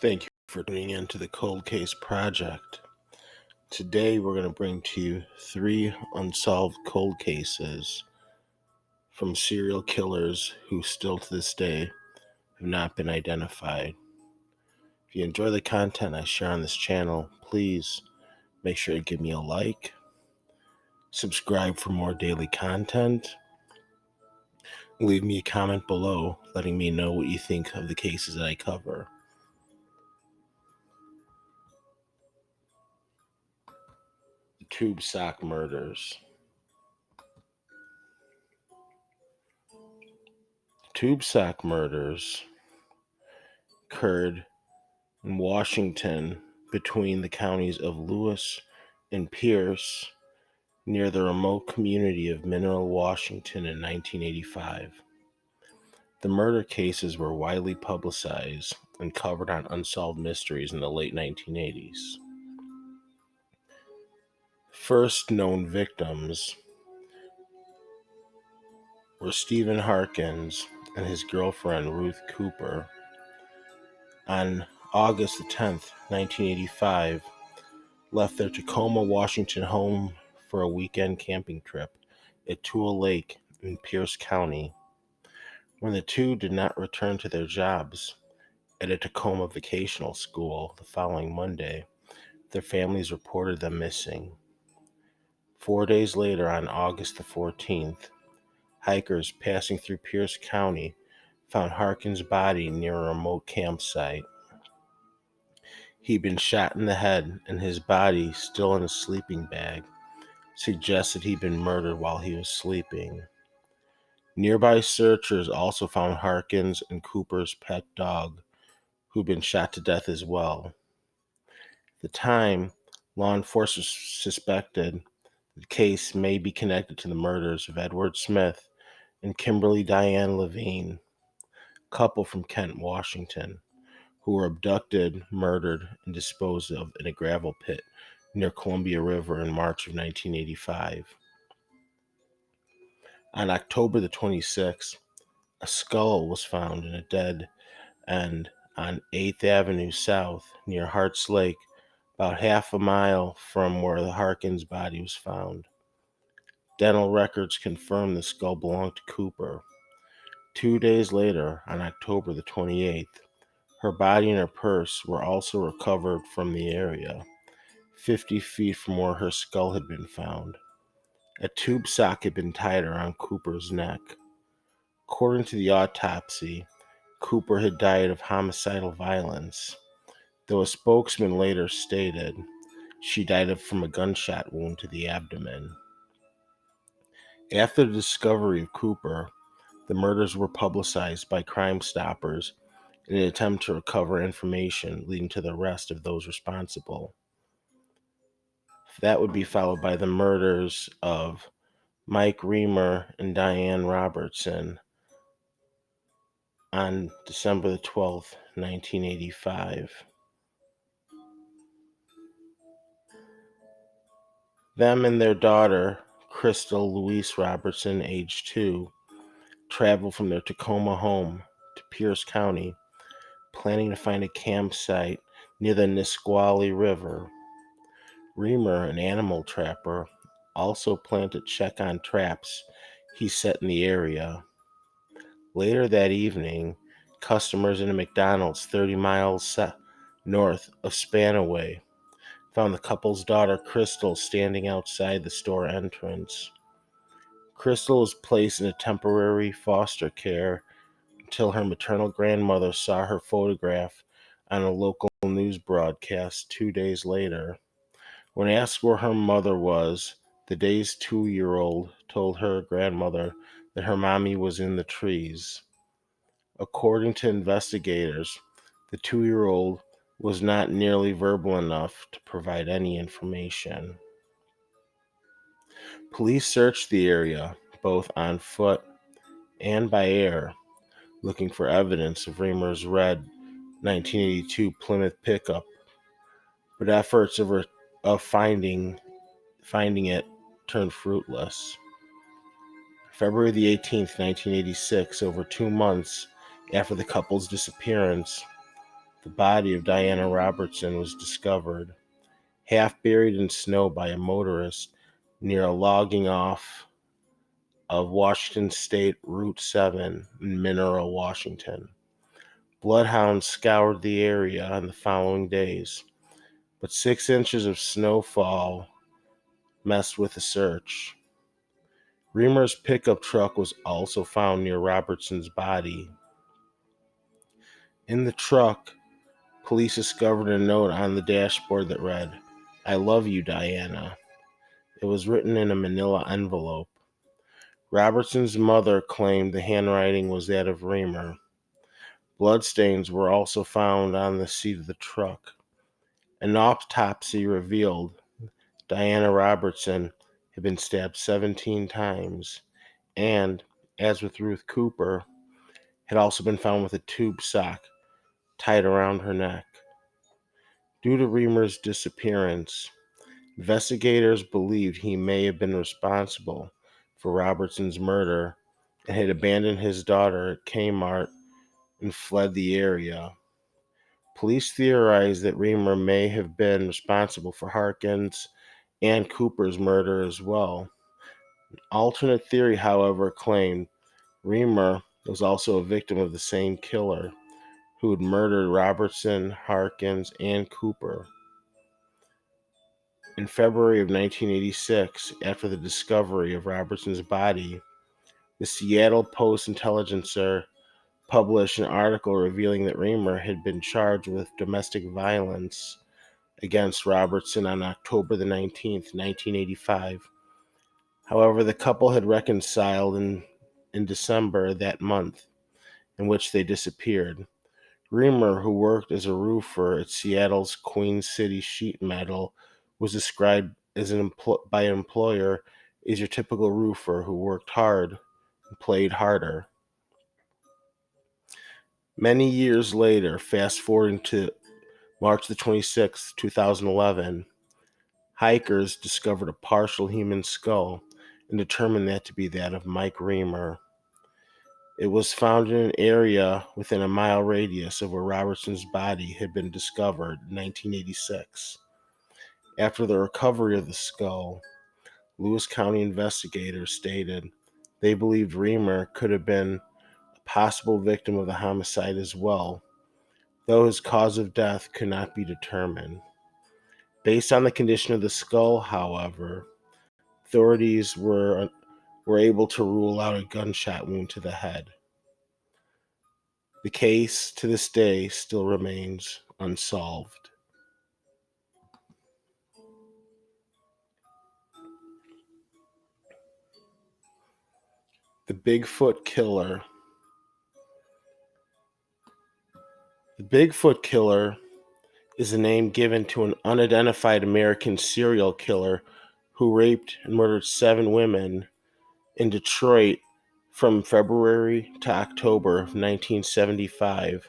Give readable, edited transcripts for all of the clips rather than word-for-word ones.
Thank you for tuning in to the Cold Case Project. Today we're going to bring to you 3 unsolved cold cases from serial killers who still to this day have not been identified. If you enjoy the content I share on this channel, please make sure to give me a like, subscribe for more daily content, leave me a comment below letting me know what you think of the cases that I cover. The Tube Sock Murders. Tube Sock Murders occurred in Washington between the counties of Lewis and Pierce near the remote community of Mineral, Washington in 1985. The murder cases were widely publicized and covered on Unsolved Mysteries in the late 1980s. First known victims were Stephen Harkins and his girlfriend Ruth Cooper. On August 10th, 1985, left their Tacoma, Washington home for a weekend camping trip at Tooele Lake in Pierce County. When the two did not return to their jobs at a Tacoma vocational school the following Monday, their families reported them missing. 4 days later, on August the 14th, hikers passing through Pierce County found Harkins' body near a remote campsite. He'd been shot in the head, and his body, still in a sleeping bag, suggested he'd been murdered while he was sleeping. Nearby searchers also found Harkins and Cooper's pet dog, who'd been shot to death as well. At the time, law enforcement suspected the case may be connected to the murders of Edward Smith and Kimberly Diane Levine, a couple from Kent, Washington, who were abducted, murdered, and disposed of in a gravel pit near Columbia River in March of 1985. On October the 26th, a skull was found in a dead end on 8th Avenue South near Harts Lake, about half a mile from where the Harkins body was found. Dental records confirmed the skull belonged to Cooper. 2 days later, on October the 28th, her body and her purse were also recovered from the area, 50 feet from where her skull had been found. A tube sock had been tied around Cooper's neck. According to the autopsy, Cooper had died of homicidal violence, though a spokesman later stated she died from a gunshot wound to the abdomen. After the discovery of Cooper, the murders were publicized by Crime Stoppers in an attempt to recover information leading to the arrest of those responsible. That would be followed by the murders of Mike Reamer and Diane Robertson on December the 12th, 1985. Them and their daughter, Crystal Louise Robertson, age 2, traveled from their Tacoma home to Pierce County, planning to find a campsite near the Nisqually River. Reamer, an animal trapper, also planned to check on traps he set in the area. Later that evening, customers in a McDonald's 30 miles north of Spanaway found the couple's daughter, Crystal, standing outside the store entrance. Crystal was placed in a temporary foster care until her maternal grandmother saw her photograph on a local news broadcast 2 days later. When asked where her mother was, the dazed 2-year-old told her grandmother that her mommy was in the trees. According to investigators, the 2-year-old was not nearly verbal enough to provide any information. Police searched the area, both on foot and by air, looking for evidence of Reamer's red 1982 Plymouth pickup, but efforts of finding it turned fruitless. February the 18th, 1986, over 2 months after the couple's disappearance, the body of Diana Robertson was discovered, half buried in snow by a motorist near a logging off of Washington State Route 7 in Mineral, Washington. Bloodhounds scoured the area on the following days, but 6 inches of snowfall messed with the search. Reamer's pickup truck was also found near Robertson's body. In the truck, police discovered a note on the dashboard that read, "I love you, Diana." It was written in a manila envelope. Robertson's mother claimed the handwriting was that of Reamer. Bloodstains were also found on the seat of the truck. An autopsy revealed Diana Robertson had been stabbed 17 times and, as with Ruth Cooper, had also been found with a tube sock tied around her neck. Due to Reamer's disappearance, investigators believed he may have been responsible for Robertson's murder and had abandoned his daughter at Kmart and fled the area. Police theorized that Reamer may have been responsible for Harkins and Cooper's murder as well. An alternate theory, however, claimed Reamer was also a victim of the same killer who had murdered Robertson, Harkins, and Cooper. In February of 1986, after the discovery of Robertson's body, the Seattle Post-Intelligencer published an article revealing that Reamer had been charged with domestic violence against Robertson on October the 19th, 1985. However, the couple had reconciled in December that month, in which they disappeared. Reamer, who worked as a roofer at Seattle's Queen City Sheet Metal, was described as by an employer as your typical roofer who worked hard and played harder. Many years later, fast forwarding to March the 26th, 2011, hikers discovered a partial human skull and determined that to be that of Mike Reamer. It was found in an area within a mile radius of where Robertson's body had been discovered in 1986. After the recovery of the skull, Lewis County investigators stated they believed Reamer could have been a possible victim of the homicide as well, though his cause of death could not be determined. Based on the condition of the skull, however, authorities were able to rule out a gunshot wound to the head. The case, to this day, still remains unsolved. The Bigfoot Killer. The Bigfoot Killer is the name given to an unidentified American serial killer who raped and murdered 7 women in Detroit from February to October of 1975.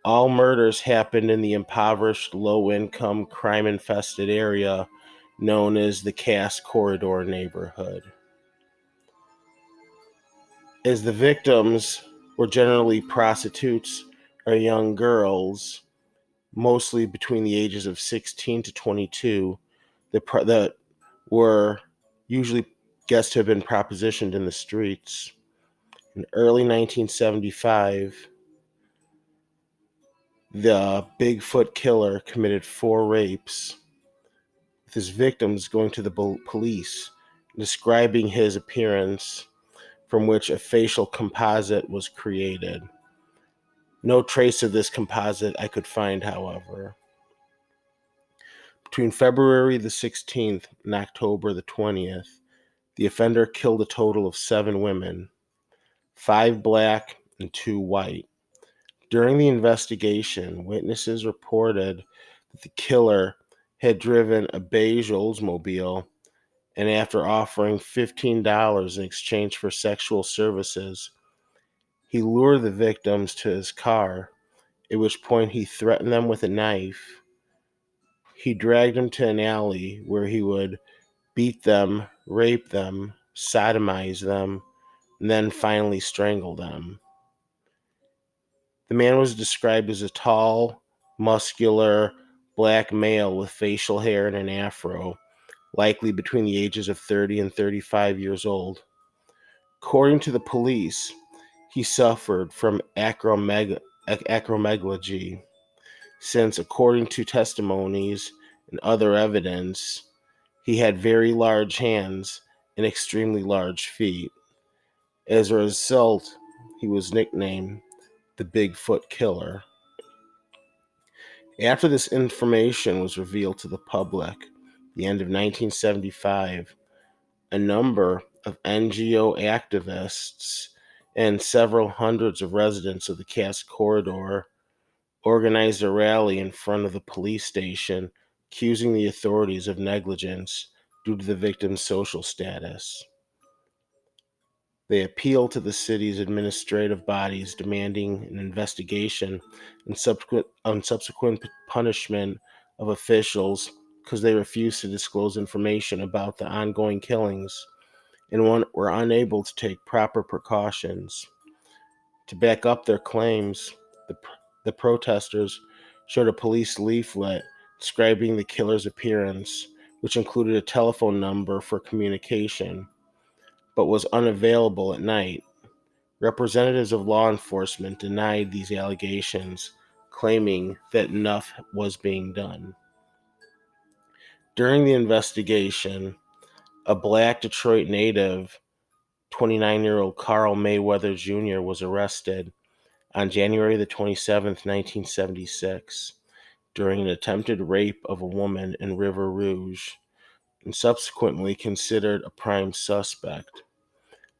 All murders happened in the impoverished, low-income, crime-infested area known as the Cass Corridor neighborhood. As the victims were generally prostitutes or young girls, mostly between the ages of 16 to 22, that were usually guessed to have been propositioned in the streets. In early 1975, the Bigfoot Killer committed 4 rapes, with his victims going to the police, describing his appearance, from which a facial composite was created. No trace of this composite I could find, however. Between February the 16th and October the 20th, the offender killed a total of 7 women, 5 black and 2 white. During the investigation, witnesses reported that the killer had driven a beige Oldsmobile, and after offering $15 in exchange for sexual services, he lured the victims to his car, at which point he threatened them with a knife. He dragged them to an alley where he would beat them, rape them, sodomize them, and then finally strangle them. The man was described as a tall, muscular, black male with facial hair and an afro, likely between the ages of 30 and 35 years old. According to the police, he suffered from acromegaly, since, according to testimonies and other evidence, he had very large hands and extremely large feet. As a result, he was nicknamed the Bigfoot Killer. After this information was revealed to the public, the end of 1975, a number of NGO activists and several hundreds of residents of the Cass Corridor organized a rally in front of the police station, accusing the authorities of negligence due to the victim's social status. They appealed to the city's administrative bodies, demanding an investigation and subsequent punishment of officials because they refused to disclose information about the ongoing killings and were unable to take proper precautions. To back up their claims, the protesters showed a police leaflet describing the killer's appearance, which included a telephone number for communication, but was unavailable at night. Representatives of law enforcement denied these allegations, claiming that enough was being done. During the investigation, a black Detroit native, 29-year-old Carl Mayweather Jr., was arrested on January the 27th, 1976, during an attempted rape of a woman in River Rouge, and subsequently considered a prime suspect.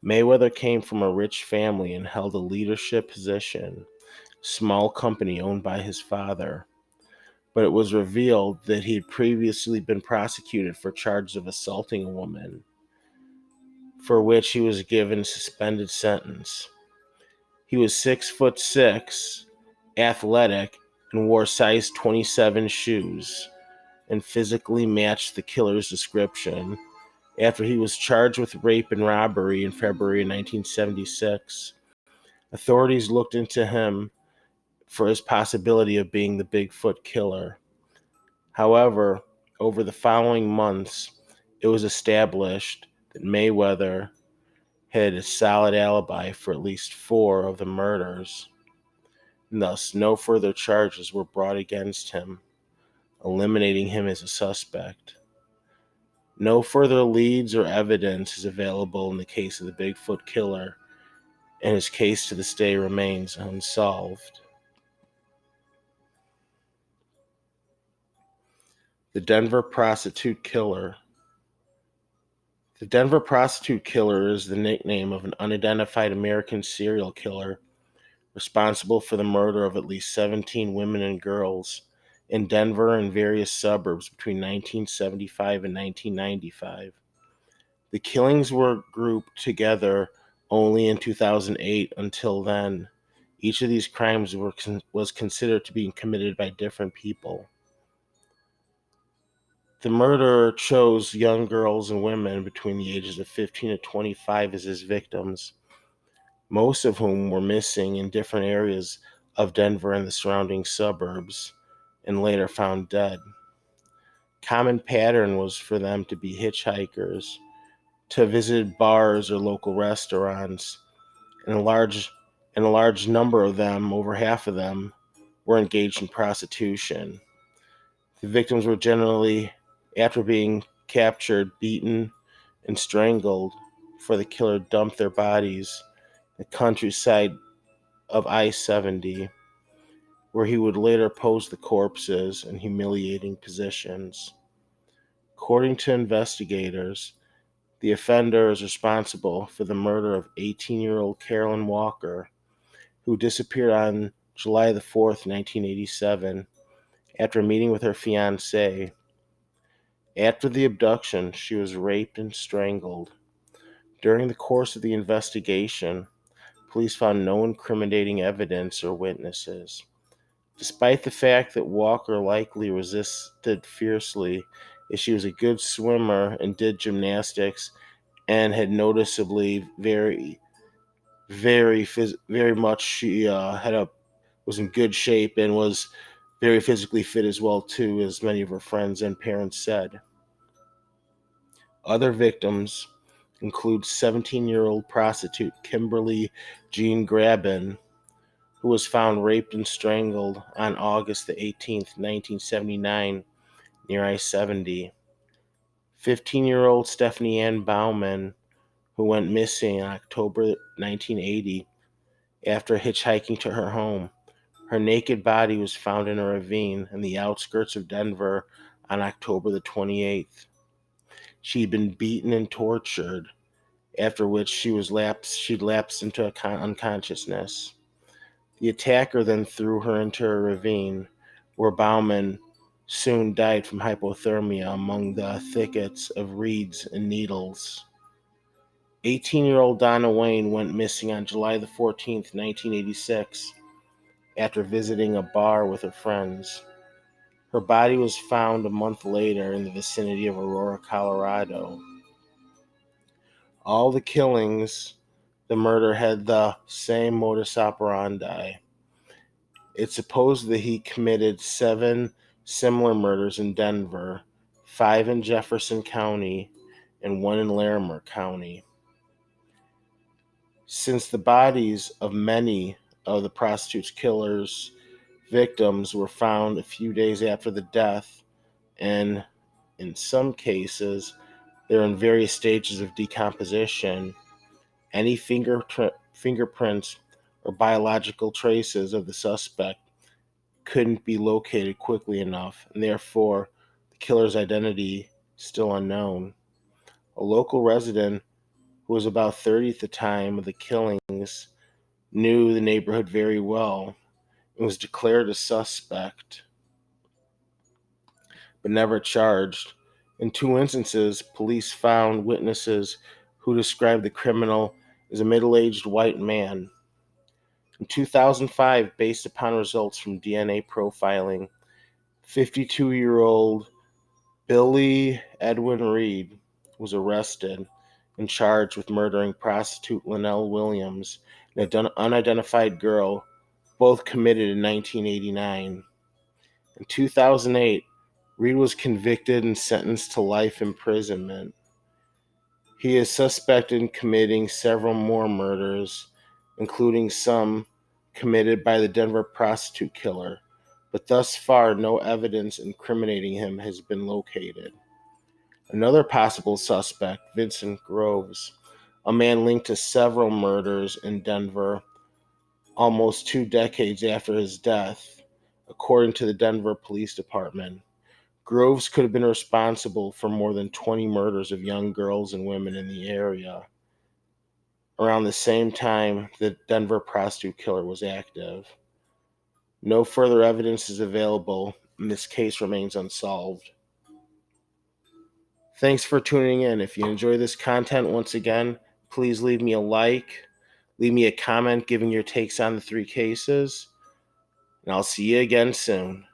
Mayweather came from a rich family and held a leadership position, a small company owned by his father. But it was revealed that he had previously been prosecuted for charges of assaulting a woman, for which he was given a suspended sentence. He was 6'6", athletic, and wore size 27 shoes, and physically matched the killer's description. After he was charged with rape and robbery in February 1976, authorities looked into him for his possibility of being the Bigfoot Killer. However, over the following months, it was established that Mayweather had a solid alibi for at least 4 of the murders, and thus no further charges were brought against him, eliminating him as a suspect. No further leads or evidence is available in the case of the Bigfoot Killer, and his case to this day remains unsolved. The Denver Prostitute Killer. The Denver Prostitute Killer is the nickname of an unidentified American serial killer responsible for the murder of at least 17 women and girls in Denver and various suburbs between 1975 and 1995. The killings were grouped together only in 2008. Until then, each of these crimes was considered to be committed by different people. The murderer chose young girls and women between the ages of 15 to 25 as his victims, most of whom were missing in different areas of Denver and the surrounding suburbs, and later found dead. Common pattern was for them to be hitchhikers, to visit bars or local restaurants, and a large number of them, over half of them, were engaged in prostitution. The victims were generally, after being captured, beaten, and strangled, for the killer dumped their bodies in the countryside of I-70, where he would later pose the corpses in humiliating positions. According to investigators, the offender is responsible for the murder of 18-year-old Carolyn Walker, who disappeared on July the 4th, 1987, after meeting with her fiancé. After the abduction, she was raped and strangled. During the course of the investigation, police found no incriminating evidence or witnesses. Despite the fact that Walker likely resisted fiercely, as she was a good swimmer and did gymnastics and had noticeably very much she was in good shape and was very physically fit as well too, as many of her friends and parents said. Other victims include 17-year-old prostitute Kimberly Jean Grabin, who was found raped and strangled on August the 18th, 1979, near I-70. 15-year-old Stephanie Ann Bauman, who went missing in October 1980 after hitchhiking to her home. Her naked body was found in a ravine in the outskirts of Denver on October the 28th. She had been beaten and tortured, after which she'd lapsed into unconsciousness. The attacker then threw her into a ravine, where Bauman soon died from hypothermia among the thickets of reeds and needles. 18-year-old Donna Wayne went missing on July the 14th, 1986, after visiting a bar with her friends. Her body was found a month later in the vicinity of Aurora, Colorado. All the killings, the murder had the same modus operandi. It's supposed that he committed 7 similar murders in Denver, 5 in Jefferson County, and 1 in Larimer County. Since the bodies of many of the prostitute's killers' victims were found a few days after the death, and in some cases they're in various stages of decomposition, any fingerprints or biological traces of the suspect couldn't be located quickly enough, and therefore the killer's identity still unknown. A local resident who was about 30 at the time of the killings knew the neighborhood very well and was declared a suspect but never charged. In 2 instances, police found witnesses who described the criminal as a middle-aged white man. In 2005, based upon results from DNA profiling, 52-year-old Billy Edwin Reed was arrested and charged with murdering prostitute Linnell Williams and an unidentified girl, both committed in 1989. In 2008, Reed was convicted and sentenced to life imprisonment. He is suspected in committing several more murders, including some committed by the Denver prostitute killer, but thus far no evidence incriminating him has been located. Another possible suspect, Vincent Groves, a man linked to several murders in Denver almost 2 decades after his death, according to the Denver Police Department. Groves could have been responsible for more than 20 murders of young girls and women in the area around the same time the Denver prostitute killer was active. No further evidence is available, and this case remains unsolved. Thanks for tuning in. If you enjoy this content, once again, please leave me a like, leave me a comment giving your takes on the 3 cases, and I'll see you again soon.